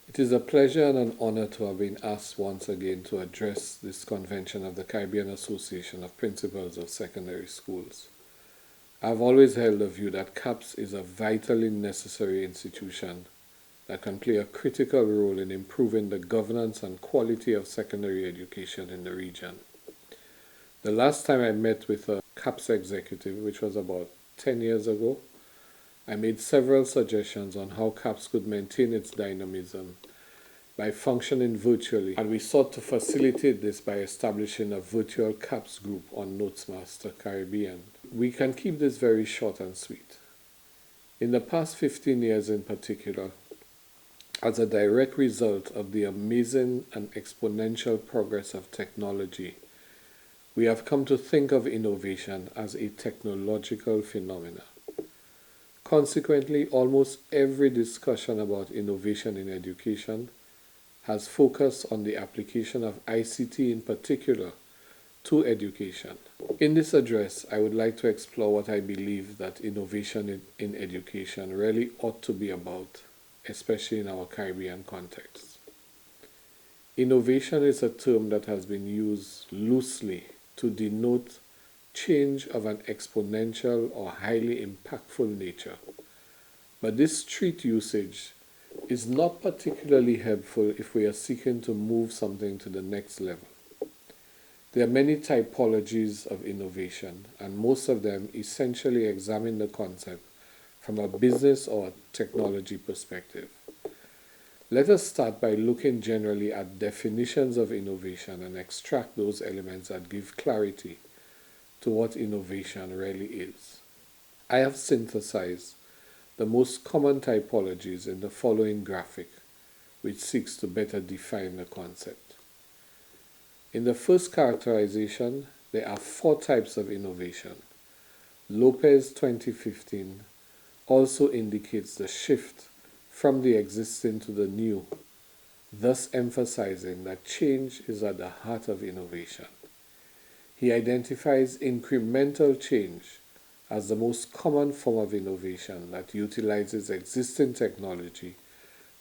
It is a pleasure and an honor to have been asked once again to address this convention of the Caribbean Association of Principals of Secondary Schools. I've always held the view that CAPSS is a vitally necessary institution that can play a critical role in improving the governance and quality of secondary education in the region. The last time I met with a CAPSS executive, which was about 10 years ago, I made several suggestions on how CAPSS could maintain its dynamism by functioning virtually, and we sought to facilitate this by establishing a virtual CAPSS group on NotesMaster Caribbean. We can keep this very short and sweet. In the past 15 years in particular, as a direct result of the amazing and exponential progress of technology, we have come to think of innovation as a technological phenomenon. Consequently, almost every discussion about innovation in education has focused on the application of ICT in particular to education. In this address, I would like to explore what I believe that innovation in education really ought to be about, especially in our Caribbean context. Innovation is a term that has been used loosely to denote change of an exponential or highly impactful nature. But this street usage is not particularly helpful if we are seeking to move something to the next level. There are many typologies of innovation, and most of them essentially examine the concept from a business or technology perspective. Let us start by looking generally at definitions of innovation and extract those elements that give clarity to what innovation really is. I have synthesized the most common typologies in the following graphic, which seeks to better define the concept. In the first characterization, there are 4 types of innovation. Lopez 2015 also indicates the shift from the existing to the new, thus emphasizing that change is at the heart of innovation. He identifies incremental change as the most common form of innovation that utilizes existing technology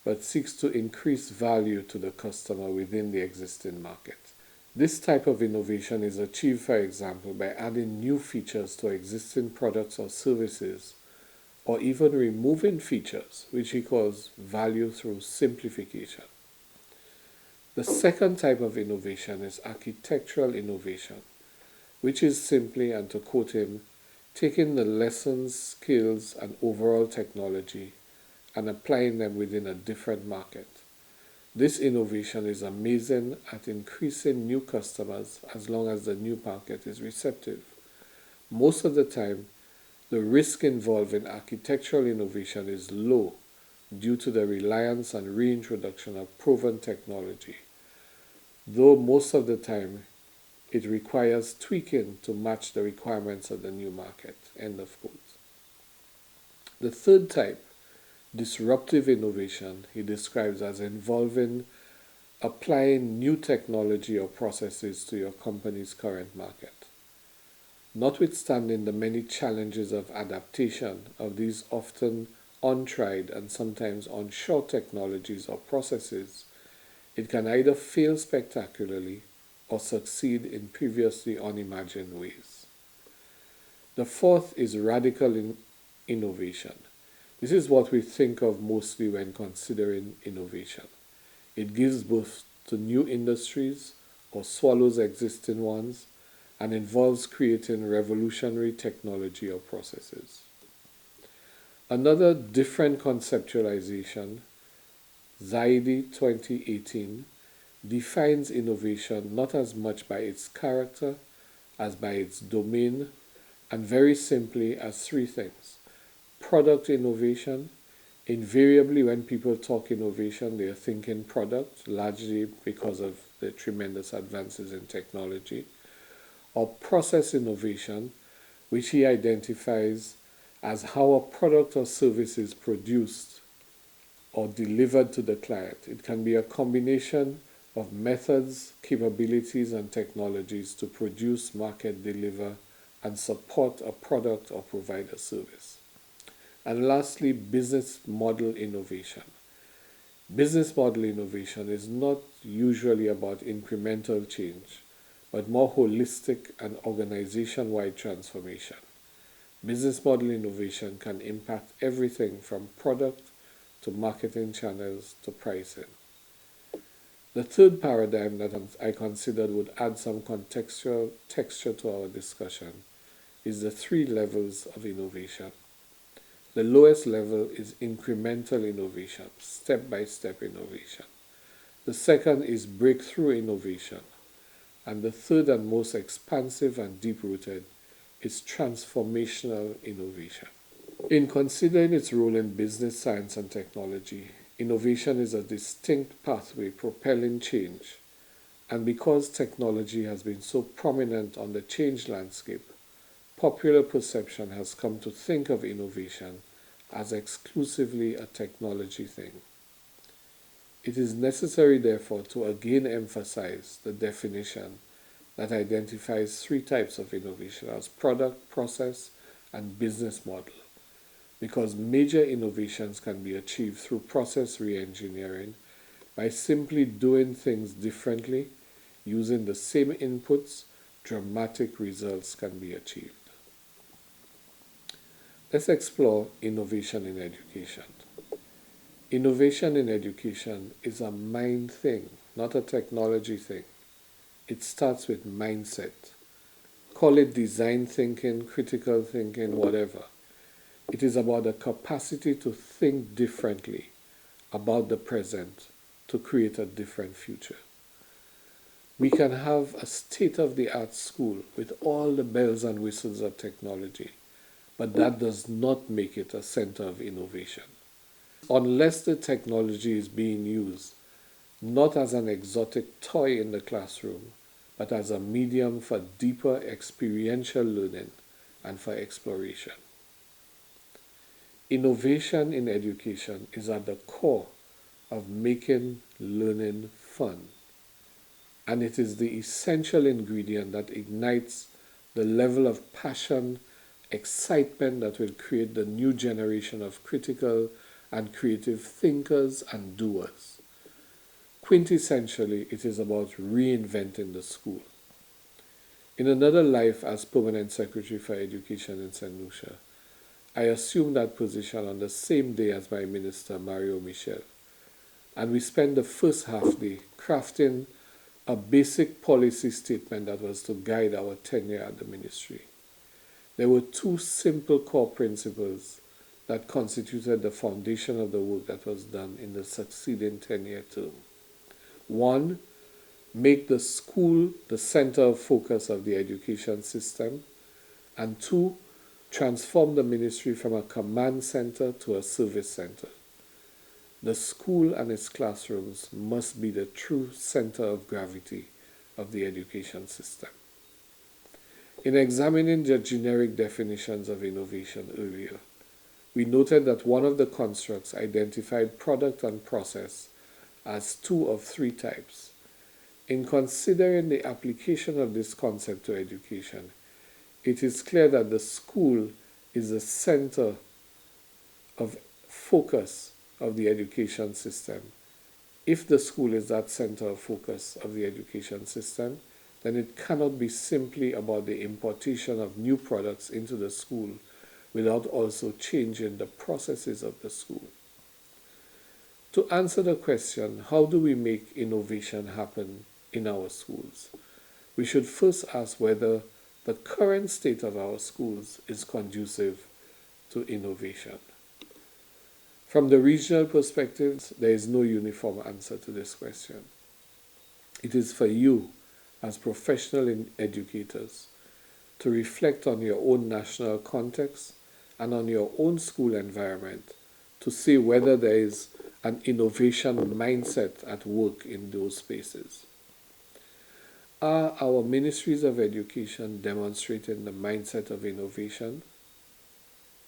but seeks to increase value to the customer within the existing market. This type of innovation is achieved, for example, by adding new features to existing products or services, or even removing features, which he calls value through simplification. The second type of innovation is architectural innovation, which is simply, and to quote him, taking the lessons, skills, and overall technology and applying them within a different market. This innovation is amazing at increasing new customers as long as the new market is receptive. Most of the time, the risk involved in architectural innovation is low due to the reliance and reintroduction of proven technology, though most of the time it requires tweaking to match the requirements of the new market. End of quote. The third type, disruptive innovation, he describes as involving applying new technology or processes to your company's current market. Notwithstanding the many challenges of adaptation of these often untried and sometimes unsure technologies or processes, it can either fail spectacularly or succeed in previously unimagined ways. The fourth is radical innovation. This is what we think of mostly when considering innovation. It gives birth to new industries or swallows existing ones and involves creating revolutionary technology or processes. Another different conceptualization, Zaidi 2018, defines innovation not as much by its character as by its domain, and very simply as 3 things. Product innovation. Invariably, when people talk innovation, they are thinking product, largely because of the tremendous advances in technology. Or process innovation, which he identifies as how a product or service is produced or delivered to the client. It can be a combination of methods, capabilities, and technologies to produce, market, deliver, and support a product or provide a service. And lastly, business model innovation. Business model innovation is not usually about incremental change, but more holistic and organization-wide transformation. Business model innovation can impact everything from product to marketing channels to pricing. The third paradigm that I considered would add some contextual texture to our discussion is the three levels of innovation. The lowest level is incremental innovation, step-by-step innovation. The second is breakthrough innovation. And the third and most expansive and deep-rooted is transformational innovation. In considering its role in business, science, and technology, innovation is a distinct pathway propelling change. And because technology has been so prominent on the change landscape, popular perception has come to think of innovation as exclusively a technology thing. It is necessary, therefore, to again emphasize the definition that identifies three types of innovation as product, process, and business model, because major innovations can be achieved through process reengineering by simply doing things differently, using the same inputs, dramatic results can be achieved. Let's explore innovation in education. Innovation in education is a mind thing, not a technology thing. It starts with mindset. Call it design thinking, critical thinking, whatever. It is about the capacity to think differently about the present to create a different future. We can have a state-of-the-art school with all the bells and whistles of technology, but that does not make it a center of innovation. Unless the technology is being used not as an exotic toy in the classroom, but as a medium for deeper experiential learning and for exploration. Innovation in education is at the core of making learning fun, and it is the essential ingredient that ignites the level of passion, excitement that will create the new generation of critical and creative thinkers and doers. Quintessentially, it is about reinventing the school. In another life as Permanent Secretary for Education in St. Lucia, I assumed that position on the same day as my minister, Mario Michel, and we spent the first half day crafting a basic policy statement that was to guide our tenure at the ministry. There were two simple core principles that constituted the foundation of the work that was done in the succeeding 10-year term. One, make the school the center of focus of the education system. And two, transform the ministry from a command center to a service center. The school and its classrooms must be the true center of gravity of the education system. In examining the generic definitions of innovation earlier, we noted that one of the constructs identified product and process as two of three types. In considering the application of this concept to education, it is clear that the school is the center of focus of the education system. If the school is that center of focus of the education system, then it cannot be simply about the importation of new products into the school without also changing the processes of the school. To answer the question, how do we make innovation happen in our schools? We should first ask whether the current state of our schools is conducive to innovation. From the regional perspective, there is no uniform answer to this question. It is for you, as professional educators, to reflect on your own national context and on your own school environment to see whether there is an innovation mindset at work in those spaces. Are our ministries of education demonstrating the mindset of innovation?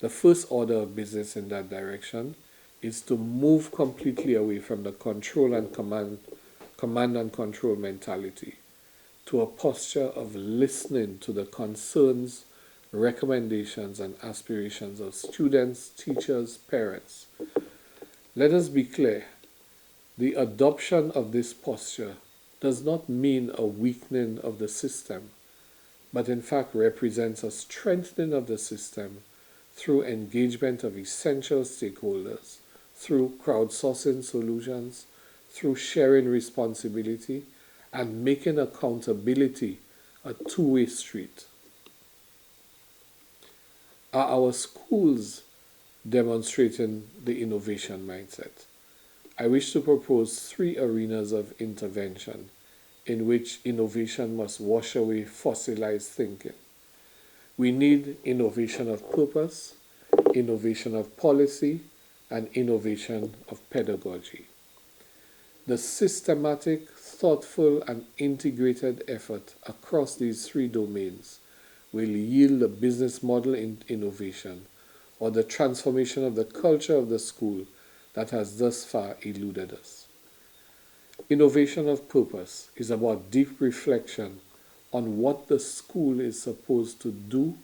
The first order of business in that direction is to move completely away from the control and command and control mentality to a posture of listening to the concerns, recommendations, and aspirations of students, teachers, parents. Let us be clear. The adoption of this posture does not mean a weakening of the system, but in fact represents a strengthening of the system through engagement of essential stakeholders, through crowdsourcing solutions, through sharing responsibility, and making accountability a two-way street. Are our schools demonstrating the innovation mindset? I wish to propose 3 arenas of intervention in which innovation must wash away fossilized thinking. We need innovation of purpose, innovation of policy, and innovation of pedagogy. The systematic, thoughtful, and integrated effort across these 3 domains will yield the business model in innovation or the transformation of the culture of the school that has thus far eluded us. Innovation of purpose is about deep reflection on what the school is supposed to do,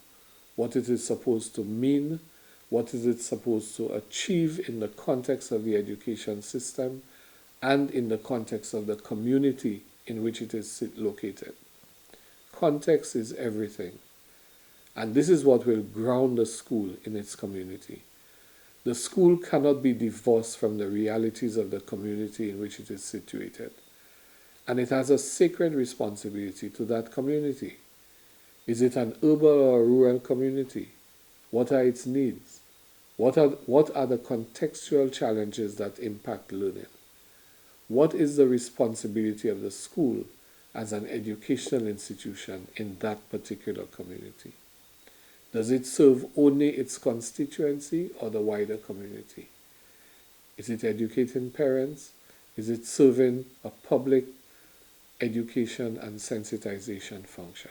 what it is supposed to mean, what is it supposed to achieve in the context of the education system and in the context of the community in which it is located. Context is everything, and this is what will ground the school in its community. The school cannot be divorced from the realities of the community in which it is situated, and it has a sacred responsibility to that community. Is it an urban or a rural community? What are its needs? What are the contextual challenges that impact learning? What is the responsibility of the school as an educational institution in that particular community? Does it serve only its constituency or the wider community? Is it educating parents? Is it serving a public education and sensitization function?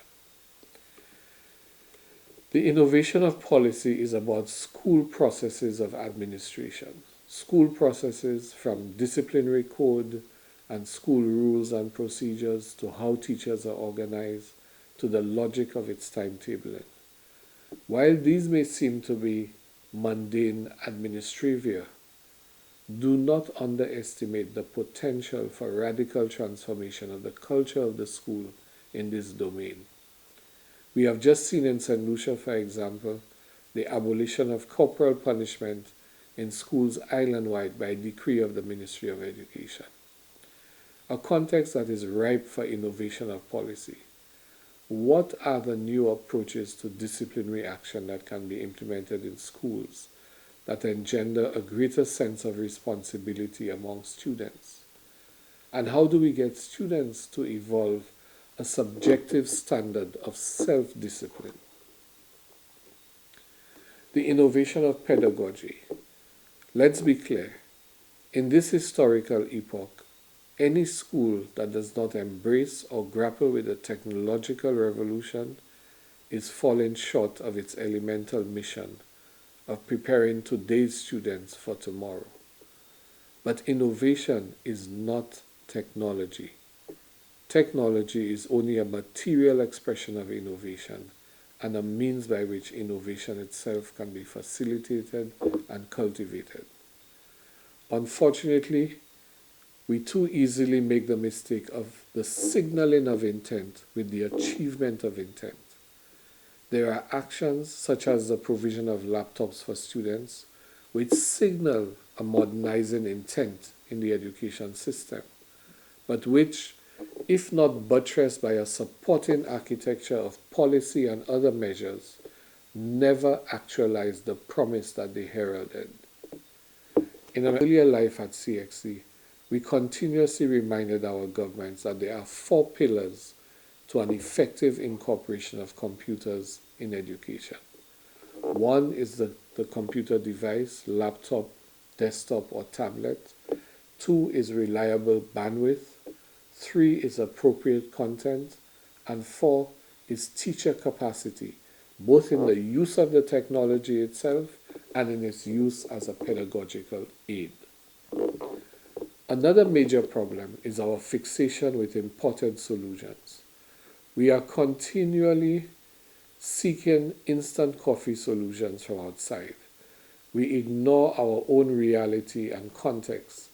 The innovation of policy is about school processes of administration. School processes from disciplinary code and school rules and procedures to how teachers are organized to the logic of its timetabling. While these may seem to be mundane administrivia, do not underestimate the potential for radical transformation of the culture of the school in this domain. We have just seen in St. Lucia, for example, the abolition of corporal punishment in schools island-wide by decree of the Ministry of Education, a context that is ripe for innovation of policy. What are the new approaches to disciplinary action that can be implemented in schools that engender a greater sense of responsibility among students? And how do we get students to evolve a subjective standard of self-discipline? The innovation of pedagogy. Let's be clear, in this historical epoch, any school that does not embrace or grapple with the technological revolution is falling short of its elemental mission of preparing today's students for tomorrow. But innovation is not technology. Technology is only a material expression of innovation and a means by which innovation itself can be facilitated and cultivated. Unfortunately, we too easily make the mistake of the signaling of intent with the achievement of intent. There are actions such as the provision of laptops for students which signal a modernizing intent in the education system, but which, if not buttressed by a supporting architecture of policy and other measures, never actualized the promise that they heralded. In our earlier life at CXC, we continuously reminded our governments that there are 4 pillars to an effective incorporation of computers in education. 1 is the computer device, laptop, desktop, or tablet. 2 is reliable bandwidth. 3 is appropriate content. And 4 is teacher capacity, both in the use of the technology itself and in its use as a pedagogical aid. Another major problem is our fixation with imported solutions. We are continually seeking instant coffee solutions from outside. We ignore our own reality and context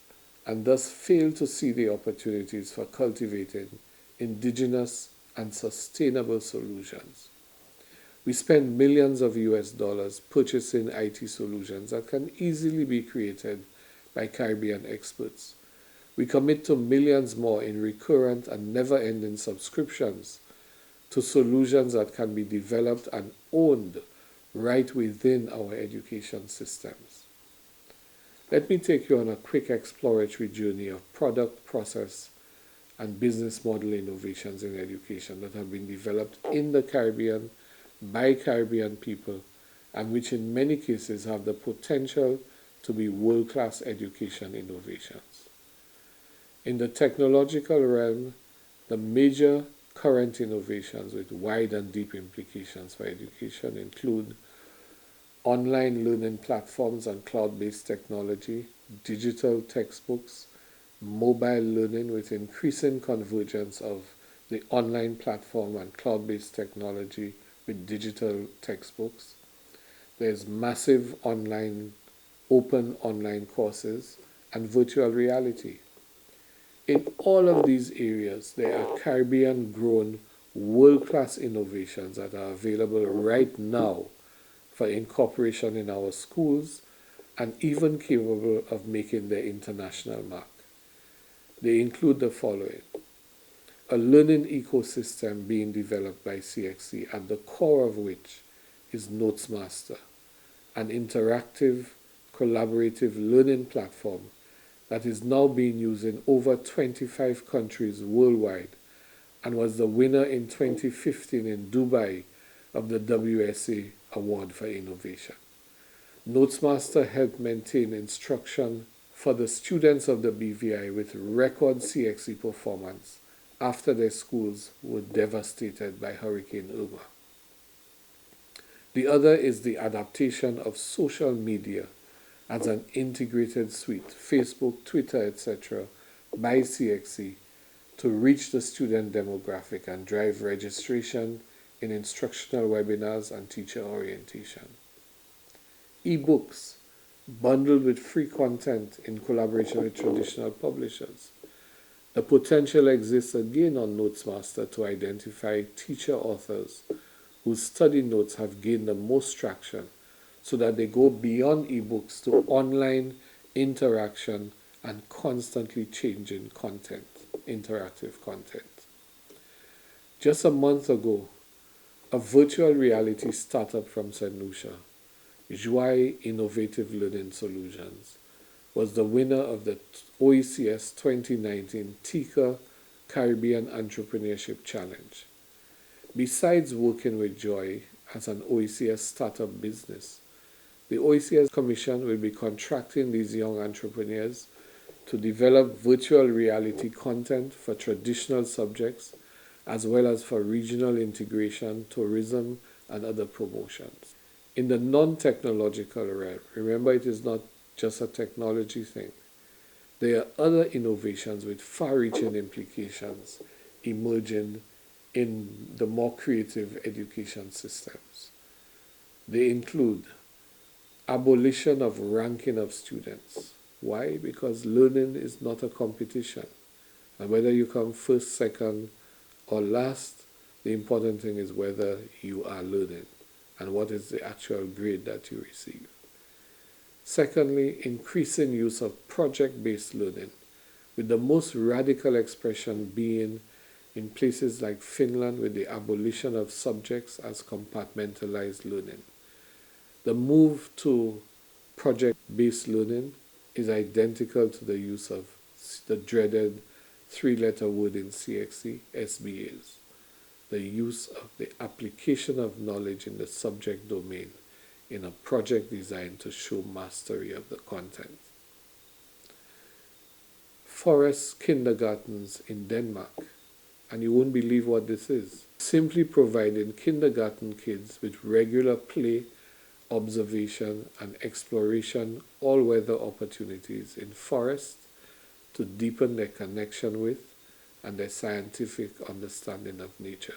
and thus fail to see the opportunities for cultivating indigenous and sustainable solutions. We spend millions of US dollars purchasing IT solutions that can easily be created by Caribbean experts. We commit to millions more in recurrent and never-ending subscriptions to solutions that can be developed and owned right within our education systems. Let me take you on a quick exploratory journey of product, process, and business model innovations in education that have been developed in the Caribbean by Caribbean people and which in many cases have the potential to be world-class education innovations. In the technological realm, the major current innovations with wide and deep implications for education include online learning platforms and cloud-based technology, digital textbooks, mobile learning with increasing convergence of the online platform and cloud-based technology with digital textbooks. There's massive open online courses and virtual reality. In all of these areas, there are Caribbean-grown world-class innovations that are available right now for incorporation in our schools and even capable of making their international mark. They include the following: a learning ecosystem being developed by CXC, at the core of which is NotesMaster, an interactive, collaborative learning platform that is now being used in over 25 countries worldwide and was the winner in 2015 in Dubai of the WSA Award for Innovation. NotesMaster helped maintain instruction for the students of the BVI with record CXC performance after their schools were devastated by Hurricane Irma. The other is the adaptation of social media as an integrated suite, Facebook, Twitter, etc., by CXC to reach the student demographic and drive registration in instructional webinars and teacher orientation. E-books, bundled with free content in collaboration with traditional publishers. The potential exists again on NotesMaster to identify teacher authors whose study notes have gained the most traction so that they go beyond ebooks to online interaction and constantly changing content, interactive content. Just a month ago, a virtual reality startup from St. Lucia, Joy Innovative Learning Solutions, was the winner of the OECS 2019 TICA Caribbean Entrepreneurship Challenge. Besides working with Joy as an OECS startup business, the OECS Commission will be contracting these young entrepreneurs to develop virtual reality content for traditional subjects as well as for regional integration, tourism, and other promotions. In the non-technological realm, remember it is not just a technology thing, there are other innovations with far-reaching implications emerging in the more creative education systems. They include abolition of ranking of students. Why? Because learning is not a competition. And whether you come first, second, or last, the important thing is whether you are learning and what is the actual grade that you receive. Secondly, increasing use of project-based learning, with the most radical expression being in places like Finland with the abolition of subjects as compartmentalized learning. The move to project-based learning is identical to the use of the dreaded three-letter word in CXC, SBAs, the use of the application of knowledge in the subject domain in a project designed to show mastery of the content. Forest kindergartens in Denmark, and you won't believe what this is. Simply providing kindergarten kids with regular play, observation, and exploration all-weather opportunities in forests to deepen their connection with and their scientific understanding of nature.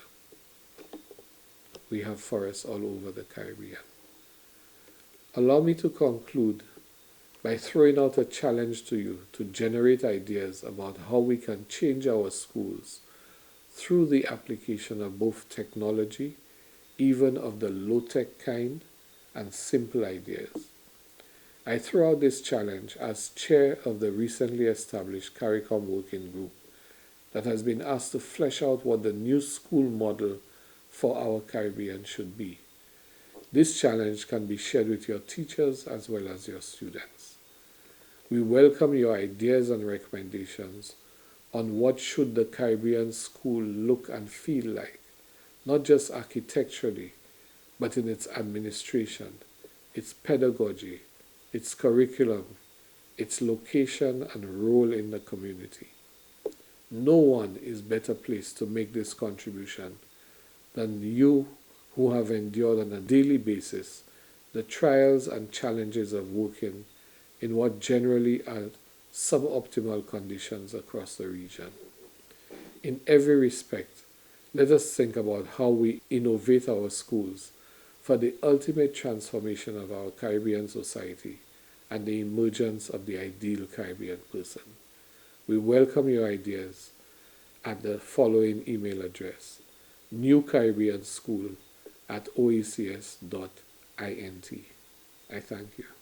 We have forests all over the Caribbean. Allow me to conclude by throwing out a challenge to you to generate ideas about how we can change our schools through the application of both technology, even of the low-tech kind, and simple ideas. I throw out this challenge as chair of the recently established CARICOM working group that has been asked to flesh out what the new school model for our Caribbean should be. This challenge can be shared with your teachers as well as your students. We welcome your ideas and recommendations on what should the Caribbean school look and feel like, not just architecturally, but in its administration, its pedagogy, its curriculum, its location and role in the community. No one is better placed to make this contribution than you who have endured on a daily basis the trials and challenges of working in what generally are suboptimal conditions across the region. In every respect, let us think about how we innovate our schools for the ultimate transformation of our Caribbean society and the emergence of the ideal Caribbean person. We welcome your ideas at the following email address: newcaribbeanschool@oacs.int. I thank you.